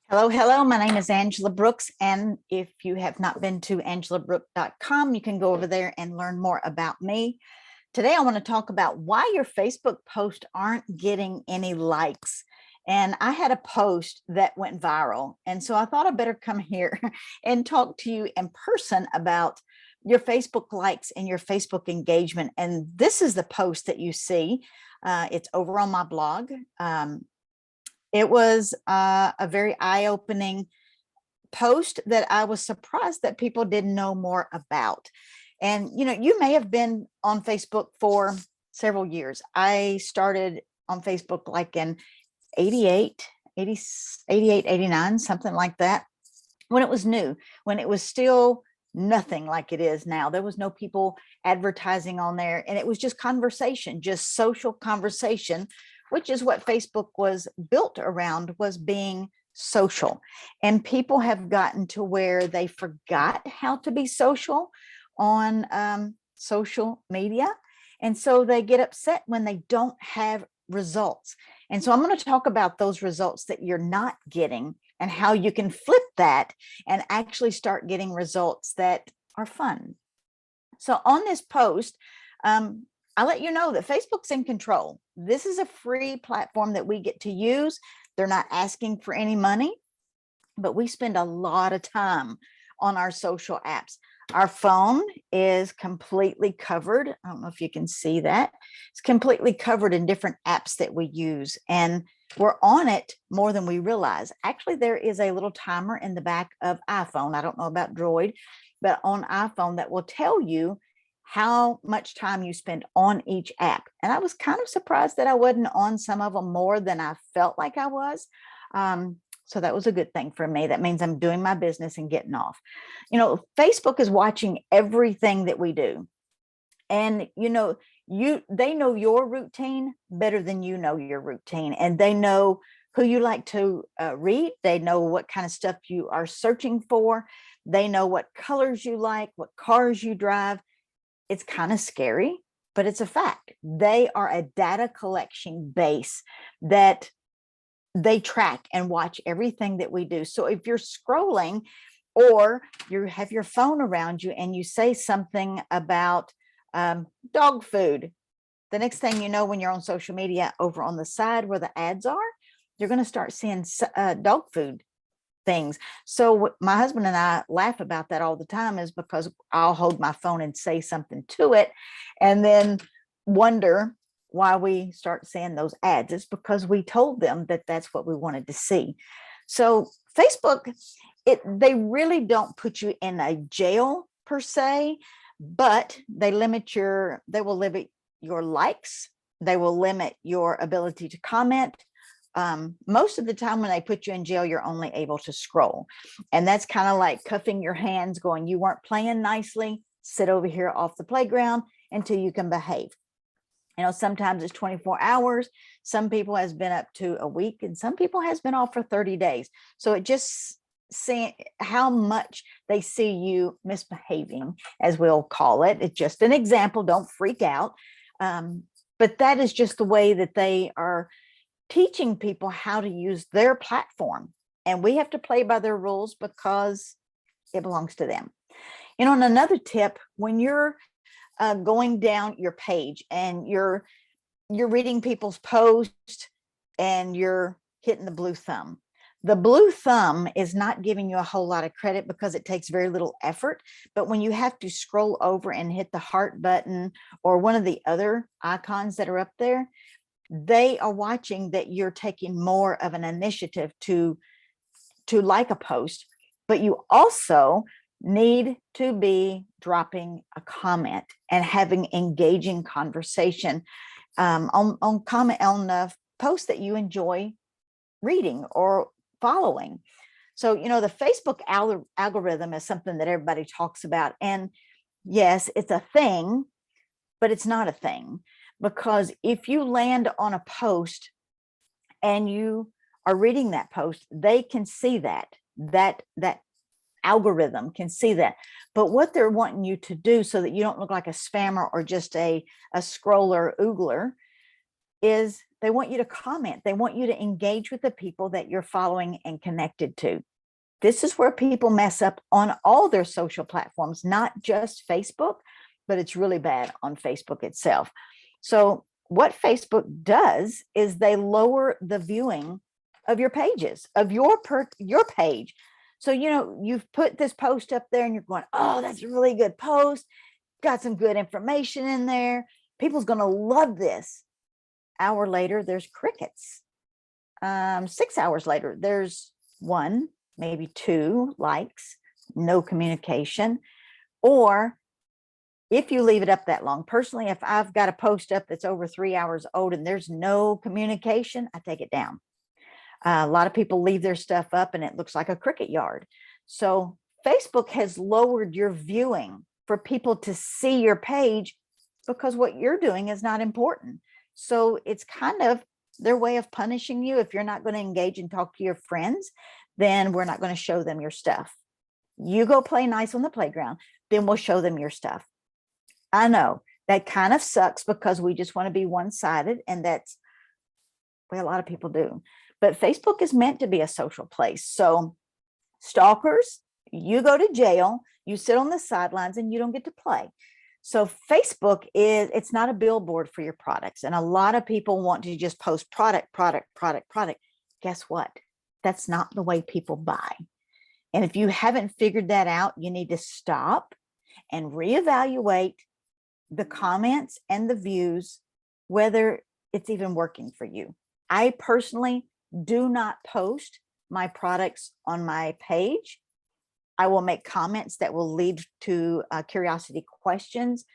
Hello, hello. My name is Angela Brooks. And if you have not been to angelabrook.com, you can go over there and learn more about me. Today, I want to talk about why your Facebook posts aren't getting any likes. And I had a post that went viral. And so I thought I'd better come here and talk to you in person about your Facebook likes and your Facebook engagement. And this is the post that you see. It's over on my blog. It was a very eye-opening post that I was surprised that people didn't know more about. And, you may have been on Facebook for several years. I started on Facebook like in 88, 89, something like that, when it was new, when it was still nothing like it is now. There was no people advertising on there, and it was just conversation, just social conversation, which is what Facebook was built around, was being social. And people have gotten to where they forgot how to be social on social media. And so they get upset when they don't have results. And so I'm going to talk about those results that you're not getting and how you can flip that and actually start getting results that are fun. So on this post, I let you know that Facebook's in control. This is a free platform that we get to use. They're not asking for any money, but we spend a lot of time on our social apps. Our phone is completely covered. I don't know if you can see that. It's completely covered in different apps that we use, and we're on it more than we realize. Actually, there is a little timer in the back of iPhone. I don't know about Droid, but on iPhone that will tell you how much time you spend on each app. And I was kind of surprised that I wasn't on some of them more than I felt like I was. So that was a good thing for me. That means I'm doing my business and getting off. Facebook is watching everything that we do. And, they know your routine better than you know your routine. And they know who you like to read. They know what kind of stuff you are searching for. They know what colors you like, what cars you drive. It's kind of scary, but it's a fact. They are a data collection base that they track and watch everything that we do. So if you're scrolling or you have your phone around you and you say something about dog food, the next thing you know, when you're on social media, over on the side where the ads are, you're going to start seeing dog food things. So my husband and I laugh about that all the time, is because I'll hold my phone and say something to it and then wonder why we start seeing those ads. It's because we told them that that's what we wanted to see. So Facebook, they really don't put you in a jail per se, but they will limit your likes. They will limit your ability to comment. Most of the time when they put you in jail, you're only able to scroll. And that's kind of like cuffing your hands, going, you weren't playing nicely, sit over here off the playground until you can behave. Sometimes it's 24 hours. Some people has been up to a week, and some people has been off for 30 days. So it just seeing how much they see you misbehaving, as we'll call it. It's just an example. Don't freak out. But that is just the way that they are teaching people how to use their platform, and we have to play by their rules because it belongs to them. And another tip, when you're going down your page and you're reading people's posts and you're hitting the blue thumb. The blue thumb is not giving you a whole lot of credit because it takes very little effort. But when you have to scroll over and hit the heart button or one of the other icons that are up there, they are watching that you're taking more of an initiative to like a post, but you also need to be dropping a comment and having engaging conversation on posts that you enjoy reading or following. So, the Facebook algorithm is something that everybody talks about. And yes, it's a thing, but it's not a thing. Because if you land on a post and you are reading that post, they can see that algorithm can see that. But what they're wanting you to do so that you don't look like a spammer or just a scroller oogler is They want you to comment. They want you to engage with the people that you're following and connected to. This is where people mess up on all their social platforms, not just Facebook, but it's really bad on Facebook itself. So what Facebook does is they lower the viewing of your pages, of your page. So, you've put this post up there and you're going, oh, that's a really good post. Got some good information in there. People's going to love this. Hour later, there's crickets. 6 hours later, there's 1, maybe 2 likes, no communication. Or if you leave it up that long, personally, if I've got a post up that's over 3 hours old and there's no communication, I take it down. A lot of people leave their stuff up and it looks like a cricket yard. So Facebook has lowered your viewing for people to see your page because what you're doing is not important. So it's kind of their way of punishing you. If you're not going to engage and talk to your friends, then we're not going to show them your stuff. You go play nice on the playground, then we'll show them your stuff. I know that kind of sucks because we just want to be one-sided, and that's what a lot of people do. But Facebook is meant to be a social place. So stalkers, you go to jail, you sit on the sidelines, and you don't get to play. So Facebook it's not a billboard for your products. And a lot of people want to just post product. Guess what? That's not the way people buy. And if you haven't figured that out, you need to stop and reevaluate the comments and the views, whether it's even working for you. I personally do not post my products on my page. I will make comments that will lead to curiosity questions,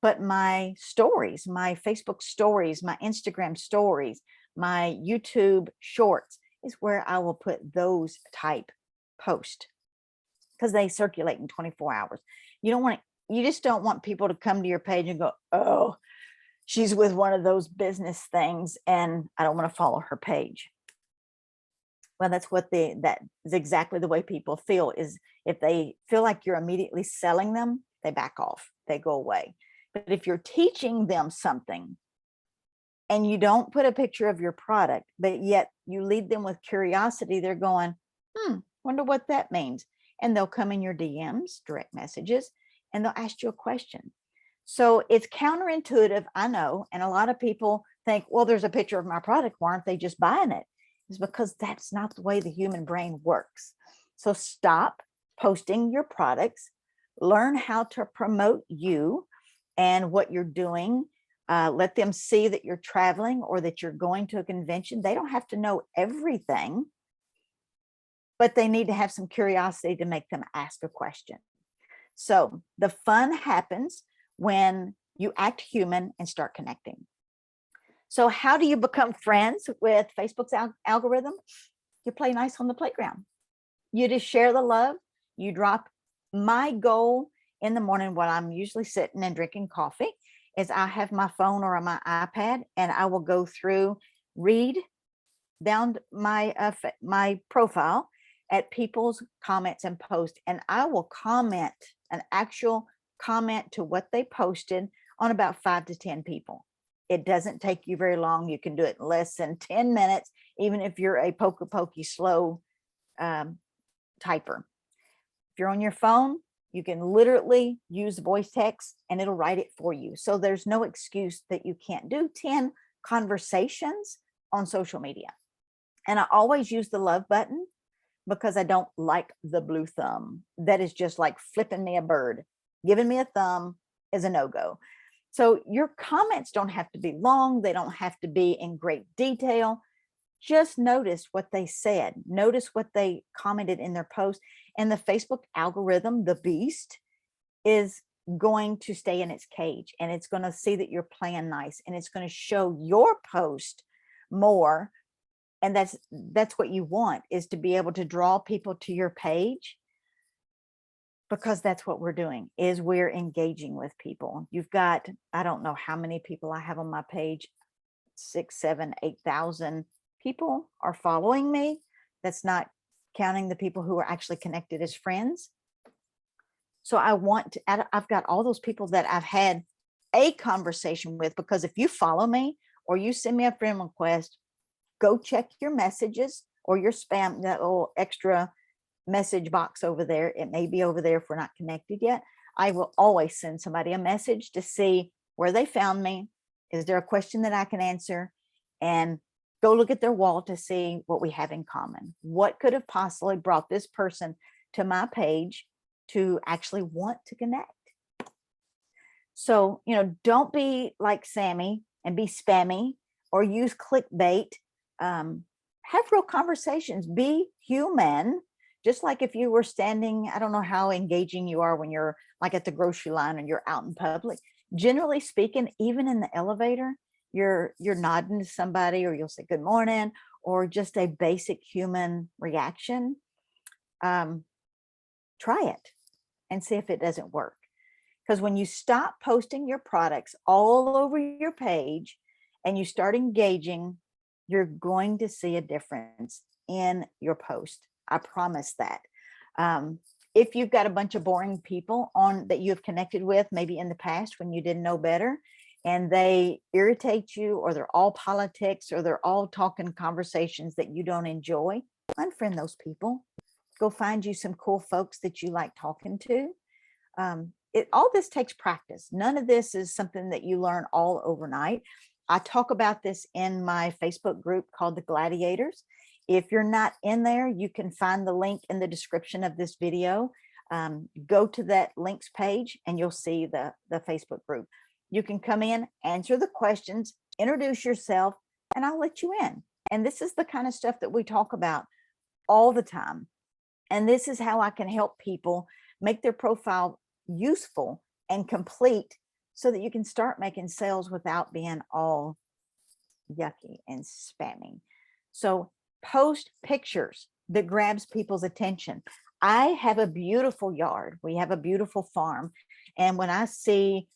but my stories, my Facebook stories, my Instagram stories, my YouTube shorts is where I will put those type posts because they circulate in 24 hours. You just don't want people to come to your page and go, oh, she's with one of those business things and I don't want to follow her page. Well, that is exactly the way people feel. Is if they feel like you're immediately selling them, they back off, they go away. But if you're teaching them something and you don't put a picture of your product, but yet you lead them with curiosity, they're going, wonder what that means. And they'll come in your DMs, direct messages, and they'll ask you a question. So it's counterintuitive, I know. And a lot of people think, well, there's a picture of my product. Why aren't they just buying it? Is because that's not the way the human brain works. So stop posting your products, learn how to promote you and what you're doing. Let them see that you're traveling or that you're going to a convention. They don't have to know everything, but they need to have some curiosity to make them ask a question. So the fun happens when you act human and start connecting. So how do you become friends with Facebook's algorithm? You play nice on the playground. You just share the love. You drop. My goal in the morning while I'm usually sitting and drinking coffee is I have my phone or my iPad and I will go through, read down my profile at people's comments and posts, and I will comment an actual comment to what they posted on about 5 to 10 people. It doesn't take you very long. You can do it in less than 10 minutes, even if you're a pokey slow typer. If you're on your phone, you can literally use voice text and it'll write it for you. So there's no excuse that you can't do 10 conversations on social media. And I always use the love button because I don't like the blue thumb. That is just like flipping me a bird. Giving me a thumb is a no-go. So your comments don't have to be long. They don't have to be in great detail. Just notice what they said. Notice what they commented in their post. And the Facebook algorithm, the beast, is going to stay in its cage. And it's going to see that you're playing nice. And it's going to show your post more. And that's what you want, is to be able to draw people to your page. Because that's what we're doing, is we're engaging with people. You've got, I don't know how many people I have on my page, 6, 7, 8,000 people are following me. That's not counting the people who are actually connected as friends. So I've got all those people that I've had a conversation with, because if you follow me or you send me a friend request, go check your messages or your spam, that little extra message box over there. It may be over there if we're not connected yet. I will always send somebody a message to see where they found me. Is there a question that I can answer? And go look at their wall to see what we have in common. What could have possibly brought this person to my page to actually want to connect? So, don't be like Sammy and be spammy or use clickbait. Have real conversations. Be human. Just like if you were standing, I don't know how engaging you are when you're like at the grocery line and you're out in public. Generally speaking, even in the elevator, you're nodding to somebody, or you'll say good morning, or just a basic human reaction. Try it and see if it doesn't work. Because when you stop posting your products all over your page and you start engaging, you're going to see a difference in your post. I promise that. If you've got a bunch of boring people on that you have connected with, maybe in the past when you didn't know better, and they irritate you, or they're all politics, or they're all talking conversations that you don't enjoy, unfriend those people. Go find you some cool folks that you like talking to. All this takes practice. None of this is something that you learn all overnight. I talk about this in my Facebook group called the Gladiators. If you're not in there, you can find the link in the description of this video. Go to that links page and you'll see the Facebook group. You can come in, answer the questions, introduce yourself, and I'll let you in. And this is the kind of stuff that we talk about all the time. And this is how I can help people make their profile useful and complete so that you can start making sales without being all yucky and spammy. So post pictures that grabs people's attention. I have a beautiful yard. We have a beautiful farm. And when I see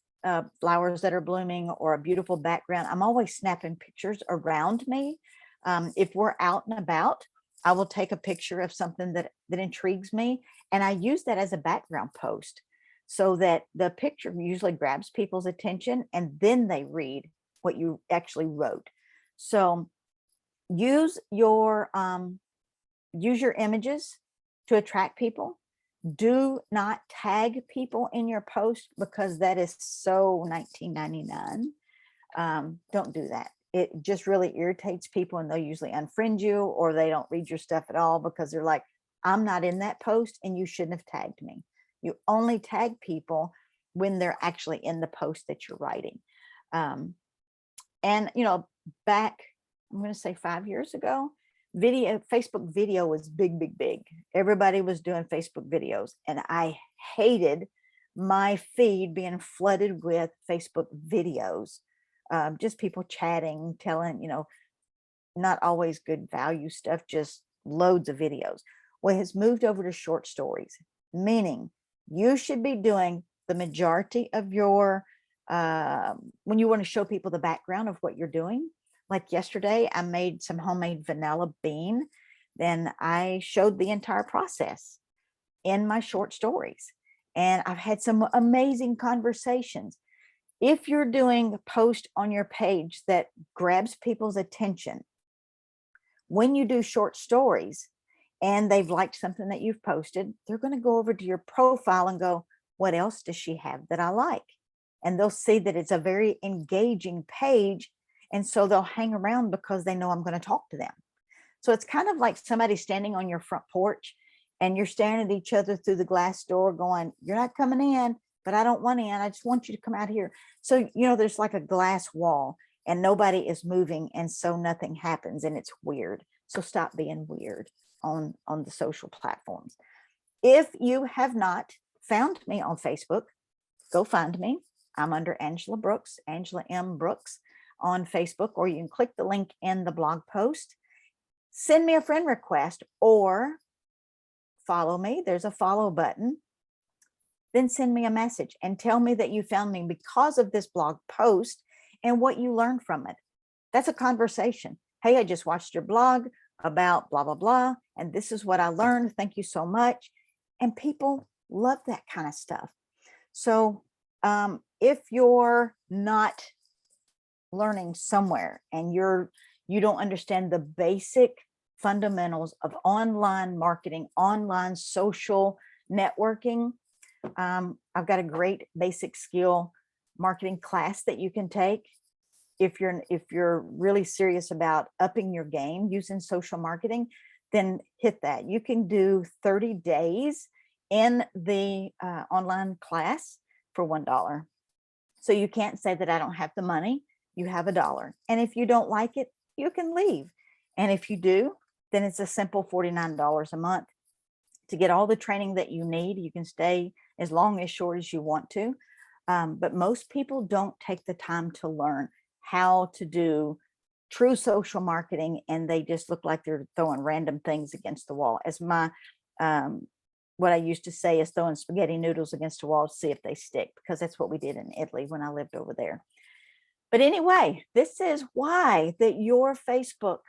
flowers that are blooming or a beautiful background, I'm always snapping pictures around me. If we're out and about, I will take a picture of something that intrigues me, and I use that as a background post so that the picture usually grabs people's attention and then they read what you actually wrote. So use your images to attract people. Do not tag people in your post because that is so 1999. Don't do that. It just really irritates people, and they'll usually unfriend you, or they don't read your stuff at all because they're like, I'm not in that post and you shouldn't have tagged me. You only tag people when they're actually in the post that you're writing. And back, I'm going to say 5 years ago, Facebook video was big. Everybody was doing Facebook videos, and I hated my feed being flooded with Facebook videos. Just people chatting, telling, not always good value stuff, just loads of videos. Well, it has moved over to short stories, meaning you should be doing the majority of your, when you want to show people the background of what you're doing. Like yesterday, I made some homemade vanilla bean. Then I showed the entire process in my short stories. And I've had some amazing conversations. If you're doing a post on your page that grabs people's attention, when you do short stories and they've liked something that you've posted, they're going to go over to your profile and go, what else does she have that I like? And they'll see that it's a very engaging page. And so they'll hang around because they know I'm going to talk to them. So it's kind of like somebody standing on your front porch and you're staring at each other through the glass door going, you're not coming in, but I don't want in. I just want you to come out here. So, there's like a glass wall and nobody is moving. And so nothing happens and it's weird. So stop being weird on the social platforms. If you have not found me on Facebook, go find me. I'm under Angela Brooks, Angela M. Brooks on Facebook, or you can click the link in the blog post. Send me a friend request or follow me. There's a follow button. Then send me a message and tell me that you found me because of this blog post and what you learned from it. That's a conversation. Hey, I just watched your blog about blah, blah, blah, and this is what I learned. Thank you so much. And people love that kind of stuff. So if you're not learning somewhere and you don't understand the basic fundamentals of online marketing, online social networking, I've got a great basic skill marketing class that you can take. If you're really serious about upping your game using social marketing, then hit that. You can do 30 days in the online class for $1. So you can't say that I don't have the money. You have $1. And if you don't like it, you can leave. And if you do, then it's a simple $49 a month to get all the training that you need. You can stay as long as short as you want to. But most people don't take the time to learn how to do true social marketing, and they just look like they're throwing random things against the wall. As my what I used to say is throwing spaghetti noodles against the wall to see if they stick, because that's what we did in Italy when I lived over there. But anyway, this is why that your Facebook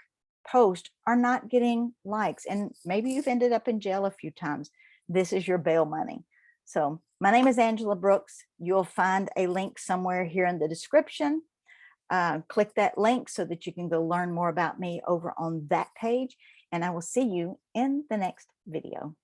posts are not getting likes, and maybe you've ended up in jail a few times. This is your bail money. So my name is Angela Brooks. You'll find a link somewhere here in the description. Click that link so that you can go learn more about me over on that page, and I will see you in the next video.